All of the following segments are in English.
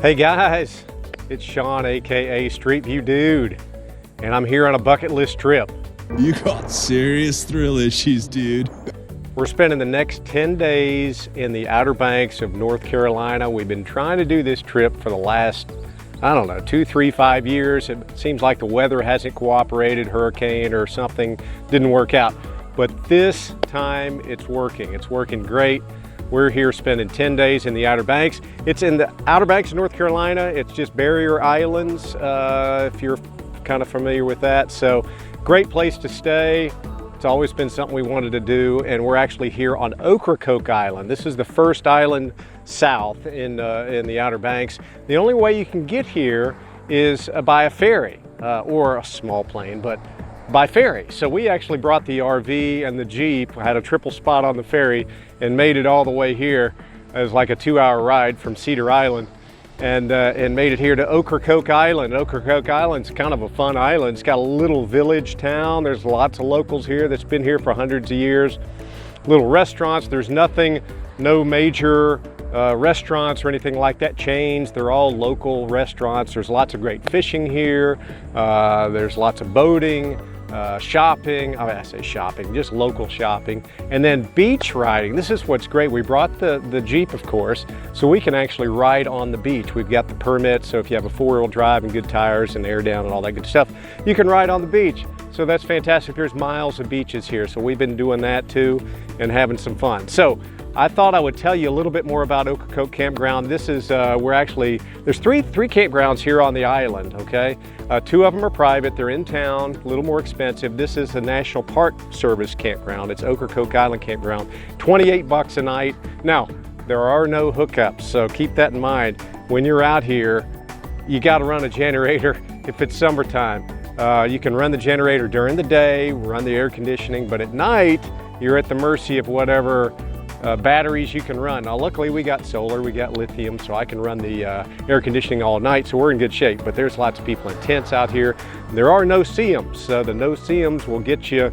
Hey guys, it's Sean, aka Street View Dude, and I'm here on a bucket list trip. You got serious thrill issues, dude. We're spending the next 10 days in the Outer Banks of North Carolina. We've been trying to do this trip for the last, I don't know, 2, 3, 5 years. It seems like the weather hasn't cooperated, hurricane or something didn't work out. But this time it's working. It's working great. We're here spending 10 days in the Outer Banks. It's in the Outer Banks of North Carolina. It's just barrier islands, if you're kind of familiar with that. So great place to stay. It's always been something we wanted to do, and we're actually here on Ocracoke Island. This is the first island south in the Outer Banks. The only way you can get here is by a ferry or a small plane, but by ferry. So we actually brought the RV and the Jeep, had a triple spot on the ferry, and made it all the way here. It was like a 2-hour ride from Cedar Island, and made it here to Ocracoke Island. Ocracoke Island's kind of a fun island. It's got a little village town. There's lots of locals here that's been here for hundreds of years. Little restaurants. There's nothing, no major restaurants or anything like that, chains. They're all local restaurants. There's lots of great fishing here. There's lots of boating. Shopping, I say shopping, just local shopping, and then beach riding. This is what's great. We brought the Jeep, of course, so we can actually ride on the beach. We've got the permit, so if you have a 4-wheel drive and good tires and air down and all that good stuff, you can ride on the beach. So that's fantastic. There's miles of beaches here, so we've been doing that too and having some fun. So I thought I would tell you a little bit more about Ocracoke Campground. This is, there's three campgrounds here on the island, okay? 2 of them are private, they're in town, a little more expensive. This is the National Park Service campground. It's Ocracoke Island Campground, 28 bucks a night. Now, there are no hookups, so keep that in mind. When you're out here, you gotta run a generator if it's summertime. You can run the generator during the day, run the air conditioning, but at night, you're at the mercy of whatever batteries you can run. Now luckily we got solar, we got lithium, so I can run the air conditioning all night, so we're in good shape. But there's lots of people in tents out here. There are no-see-ums, so the no-see-ums will get you,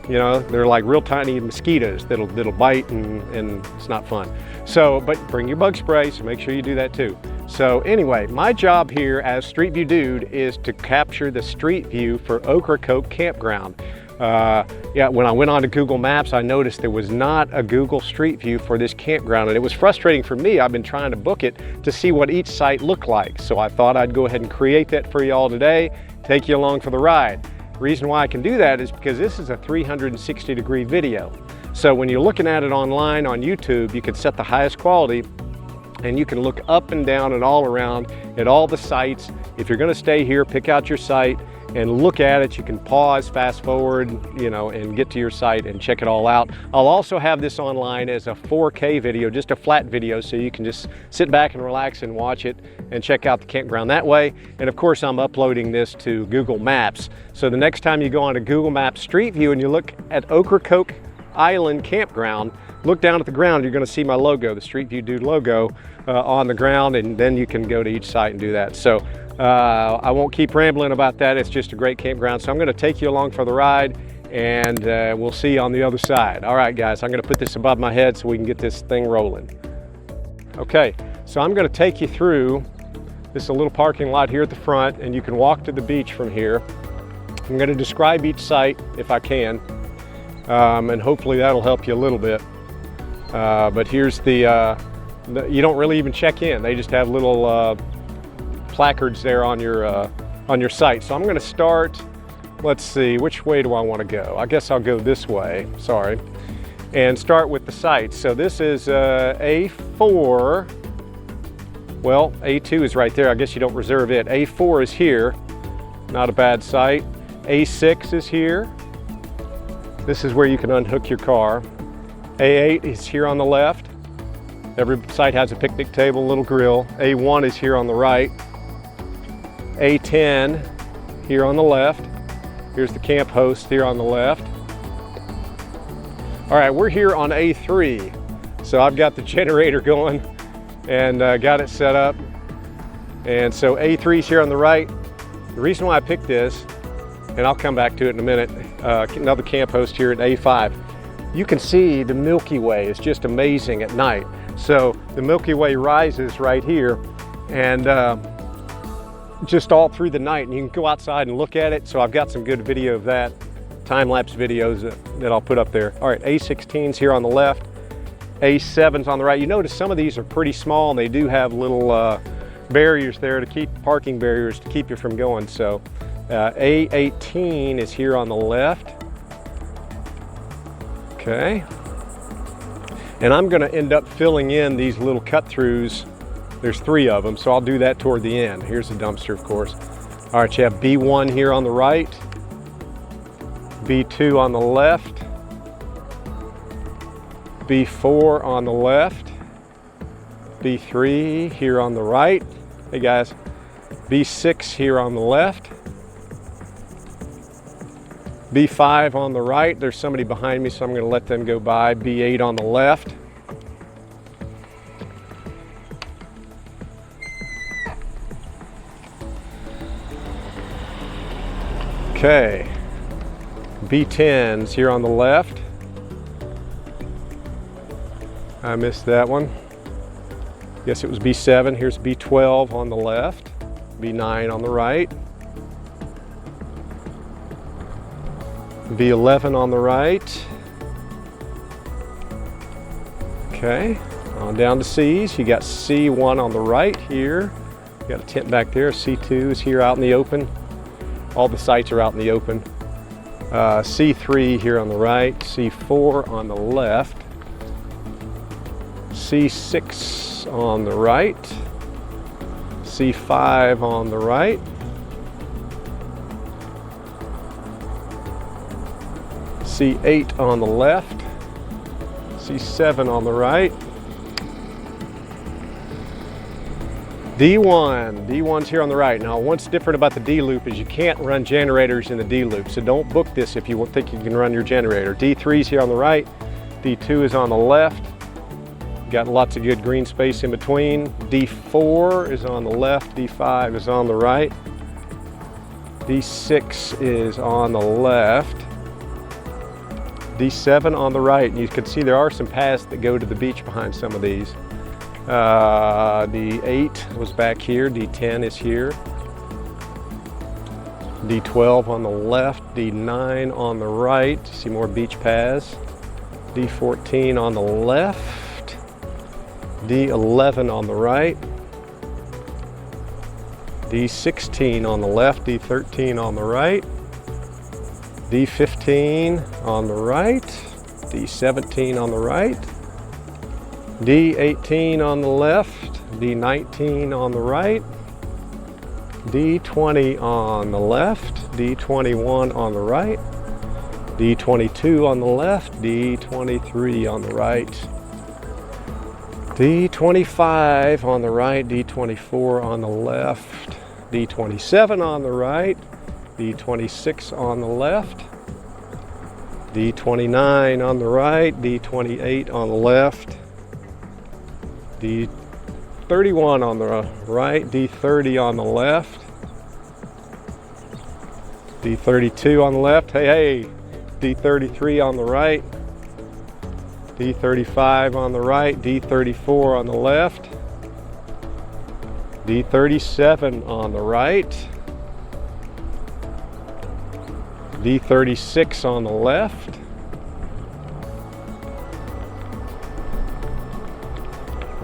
you know, they're like real tiny mosquitoes that'll bite, and it's not fun. So, but bring your bug spray, so make sure you do that too. So anyway, my job here as Street View Dude is to capture the street view for Ocracoke Campground. Yeah, when I went on to Google Maps, I noticed there was not a Google Street View for this campground, and it was frustrating for me. I've been trying to book it to see what each site looked like. So I thought I'd go ahead and create that for you all today, take you along for the ride. The reason why I can do that is because this is a 360-degree video. So when you're looking at it online on YouTube, you can set the highest quality, and you can look up and down and all around at all the sites. If you're going to stay here, pick out your site and look at it. You can pause, fast forward, you know, and get to your site and check it all out. I'll also have this online as a 4K video, just a flat video, so you can just sit back and relax and watch it and check out the campground that way. And of course, I'm uploading this to Google Maps. So the next time you go on a Google Maps Street View and you look at Ocracoke Island Campground, look down at the ground, you're going to see my logo, the Street View Dude logo on the ground, and then you can go to each site and do that. So I won't keep rambling about that. It's just a great campground. So I'm going to take you along for the ride, and we'll see you on the other side. All right, guys, I'm going to put this above my head so we can get this thing rolling. Okay, so I'm going to take you through this little parking lot here at the front, and you can walk to the beach from here. I'm going to describe each site if I can, and hopefully that'll help you a little bit. But here's you don't really even check in. They just have little placards there on your site. So I'm going to start, let's see, which way do I want to go? I guess I'll go this way, sorry, and start with the site. So this is A4, well, A2 is right there. I guess you don't reserve it. A4 is here, not a bad site. A6 is here. This is where you can unhook your car. A8 is here on the left. Every site has a picnic table, little grill. A1 is here on the right. A10 here on the left. Here's the camp host here on the left. All right, we're here on A3. So I've got the generator going and got it set up. And so A3 is here on the right. The reason why I picked this, and I'll come back to it in a minute, another camp host here at A5. You can see the Milky Way is just amazing at night. So the Milky Way rises right here, and just all through the night. And you can go outside and look at it. So I've got some good video of that, time-lapse videos that I'll put up there. All right, A16's here on the left, A7's on the right. You notice some of these are pretty small, and they do have little barriers there to keep, parking barriers to keep you from going. So A18 is here on the left. Okay. And I'm gonna end up filling in these little cut-throughs. There's 3 of them, so I'll do that toward the end. Here's the dumpster, of course. All right, you have B1 here on the right, B2 on the left, B4 on the left, B3 here on the right. Hey guys, B6 here on the left, B5 on the right. There's somebody behind me, so I'm going to let them go by. B8 on the left. Okay, B10's here on the left. I missed that one. Guess it was B7. Here's B12 on the left, B9 on the right, B11 on the right. Okay, on down to C's. You got C1 on the right here. You got a tent back there. C2 is here out in the open. All the sites are out in the open. C3 here on the right, C4 on the left, C6 on the right, C5 on the right, C8 on the left, C7 on the right, D1's here on the right. Now, what's different about the D loop is you can't run generators in the D loop, so don't book this if you think you can run your generator. D3's here on the right, D2 is on the left. Got lots of good green space in between. D4 is on the left, D5 is on the right, D6 is on the left, D7 on the right, and you can see there are some paths that go to the beach behind some of these. D8 was back here, D10 is here, D12 on the left, D9 on the right, see more beach paths, D14 on the left, D11 on the right, D16 on the left, D13 on the right, D15 on the right, D17 on the right, D18 on the left, D19 on the right, D20 on the left, D21 on the right, D22 on the left, D23 on the right, D25 on the right, D24 on the left, D27 on the right, D26 on the left, D29 on the right, D28 on the left, D31 on the right, D30 on the left, D32 on the left, hey, D33 on the right, D35 on the right, D34 on the left, D37 on the right, D36 on the left,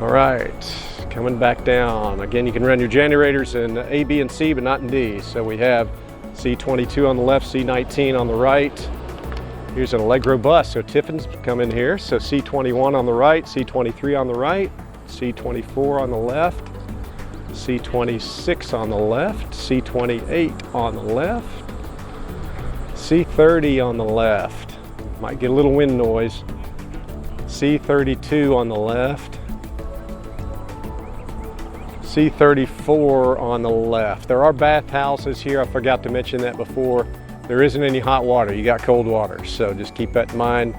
all right, coming back down. Again, you can run your generators in A, B, and C, but not in D. So we have C22 on the left, C19 on the right. Here's an Allegro bus, so Tiffin's come in here. So C21 on the right, C23 on the right, C24 on the left, C26 on the left, C28 on the left, C30 on the left. Might get a little wind noise. C32 on the left, C34 on the left. There are bathhouses here. I forgot to mention that before. There isn't any hot water. You got cold water. So just keep that in mind.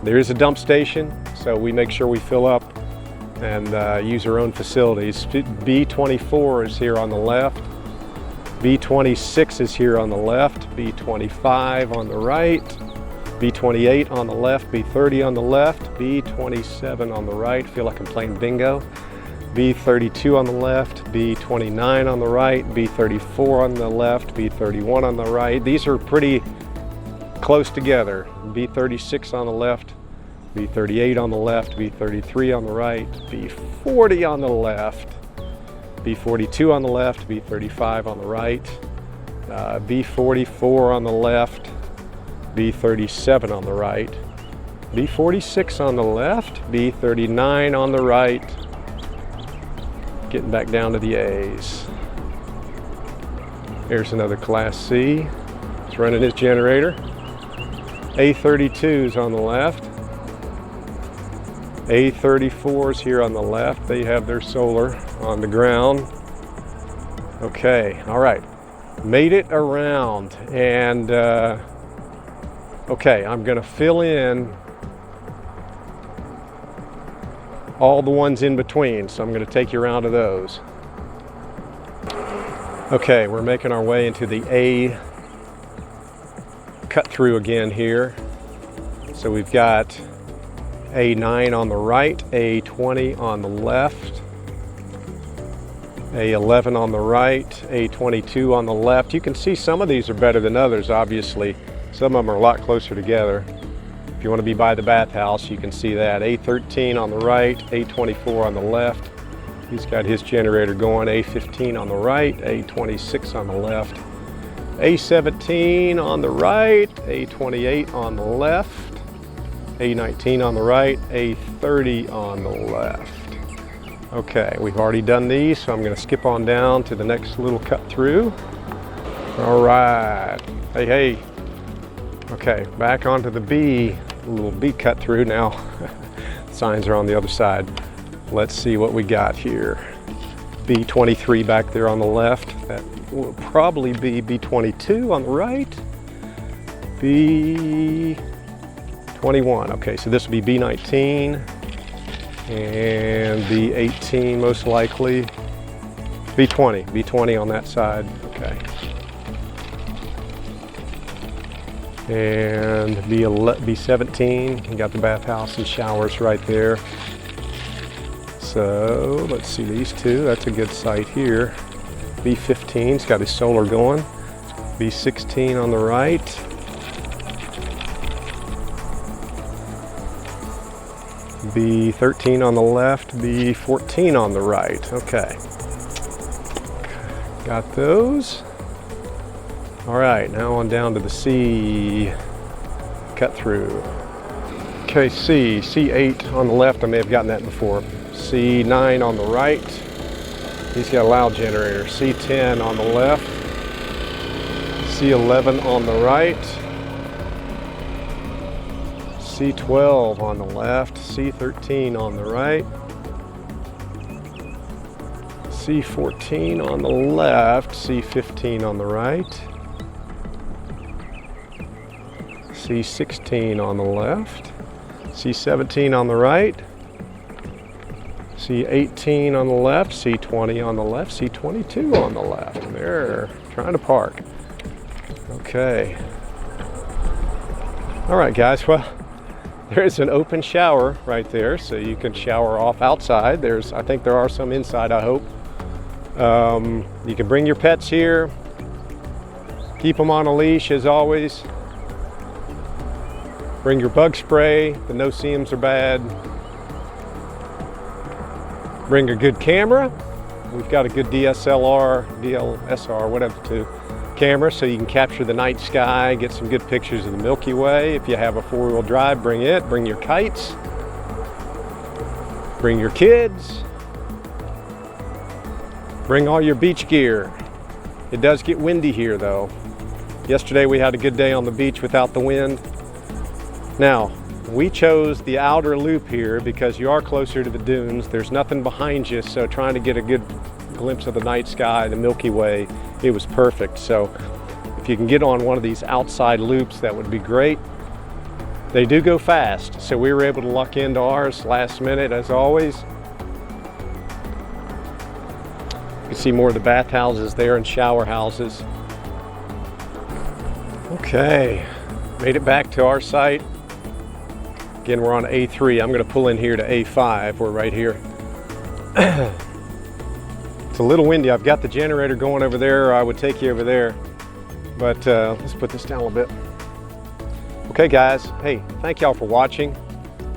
There is a dump station, so we make sure we fill up and use our own facilities. B24 is here on the left. B26 is here on the left. B25 on the right. B28 on the left. B30 on the left. B27 on the right. Feel like I'm playing bingo. B32 on the left, B29 on the right, B34 on the left, B31 on the right. These are pretty close together. B36 on the left, B38 on the left, B33 on the right, B40 on the left, B42 on the left, B35 on the right, B44 on the left, B37 on the right, B46 on the left, B39 on the right. Getting back down to the A's. Here's another Class C. It's running his generator. A32's on the left. A34's here on the left. They have their solar on the ground. Okay, all right. Made it around, and okay, I'm gonna fill in all the ones in between, so I'm going to take you around to those. Okay, we're making our way into the A cut through again here. So we've got A9 on the right, A20 on the left, A11 on the right, A22 on the left. You can see some of these are better than others, obviously. Some of them are a lot closer together. If you want to be by the bathhouse, you can see that. A13 on the right, A24 on the left. He's got his generator going. A15 on the right, A26 on the left. A17 on the right, A28 on the left. A19 on the right, A30 on the left. Okay, we've already done these, so I'm going to skip on down to the next little cut through. All right. Hey, hey. Okay, back onto the B. A little B cut through now. Signs are on the other side. Let's see what we got here. B23 back there on the left. That will probably be B22 on the right. B21. Okay, so this will be B19 and B18 most likely. B20 on that side. Okay. And B17, you got the bathhouse and showers right there. So let's see these two, that's a good site here. B15's got his solar going. B16 on the right. B13 on the left, B14 on the right. Okay. Got those. All right, now on down to the C cut through. Okay, C8 on the left, I may have gotten that before. C9 on the right, he's got a loud generator. C10 on the left, C11 on the right, C12 on the left, C13 on the right, C14 on the left, C15 on the right, C16 on the left, C17 on the right, C18 on the left, C20 on the left, C22 on the left. They're trying to park. Okay. All right, guys, well, there's an open shower right there, so you can shower off outside. I think there are some inside, I hope. You can bring your pets here, keep them on a leash as always. Bring your bug spray, the no-see-ums are bad. Bring a good camera. We've got a good DSLR, whatever, camera, so you can capture the night sky, get some good pictures of the Milky Way. If you have a four-wheel drive, bring it. Bring your kites. Bring your kids. Bring all your beach gear. It does get windy here, though. Yesterday we had a good day on the beach without the wind. Now, we chose the outer loop here because you are closer to the dunes. There's nothing behind you, so trying to get a good glimpse of the night sky, the Milky Way, it was perfect. So if you can get on one of these outside loops, that would be great. They do go fast, so we were able to luck into ours last minute as always. You can see more of the bathhouses there and shower houses. Okay, made it back to our site. Again, we're on A3. I'm going to pull in here to A5. We're right here. It's a little windy. I've got the generator going over there, or I would take you over there. But let's put this down a little bit. Okay guys, hey, thank y'all for watching.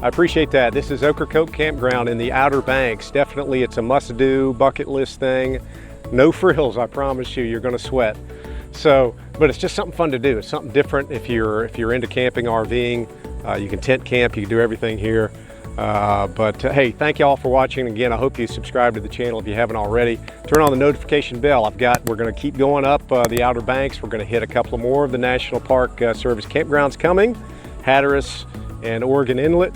I appreciate that. This is Ocracoke Campground in the Outer Banks. Definitely it's a must-do bucket list thing. No frills, I promise you, you're gonna sweat. So, but it's just something fun to do. It's something different if you're into camping, RVing. You can tent camp, you can do everything here. Hey, thank y'all for watching. Again, I hope you subscribe to the channel if you haven't already. Turn on the notification bell. We're gonna keep going up the Outer Banks. We're gonna hit a couple more of the National Park Service campgrounds coming. Hatteras and Oregon Inlet.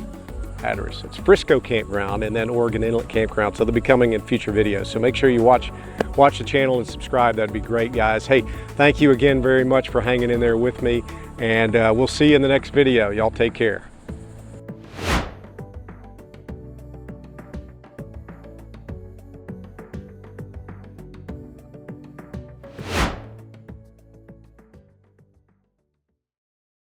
Hatteras, it's Frisco Campground, and then Oregon Inlet Campground. So they'll be coming in future videos. So make sure you watch the channel and subscribe. That'd be great, guys. Hey, thank you again very much for hanging in there with me, and we'll see you in the next video. Y'all take care.